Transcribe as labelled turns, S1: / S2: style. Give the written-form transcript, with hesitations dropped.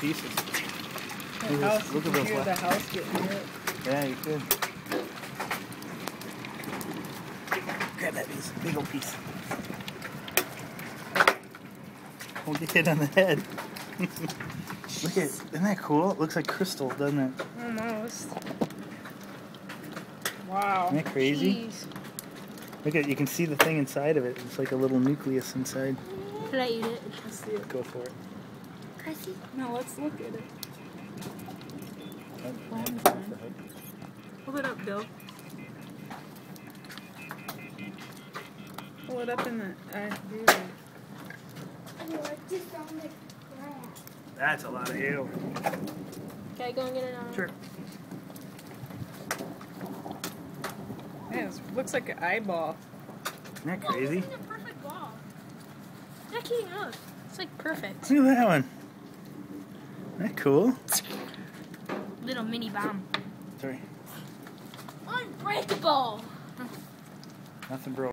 S1: pieces.
S2: Look at those. Hear the house getting hit.
S1: Yeah, you could. Grab that piece, big old piece. Won't get hit on the head. Look at, isn't that cool? It looks like crystal, doesn't it?
S2: Almost. Wow.
S1: Isn't that crazy?
S3: Jeez.
S1: Look at, you can see the thing inside of it. It's like a little nucleus inside.
S3: Can I eat it?
S2: Let's see it.
S1: Go for it.
S3: Can I see?
S2: No, let's look at it. Hold it up, Bill. Pull it up in the
S1: That's a lot of ale.
S3: Can I go and get it on?
S1: Sure.
S2: Yeah, it looks like an eyeball.
S1: Isn't that crazy?
S3: It's a perfect ball. Not kidding, look. It's like perfect.
S1: Look at that one. Isn't that cool?
S3: Little mini bomb.
S1: Sorry.
S3: Unbreakable.
S1: Nothing broke.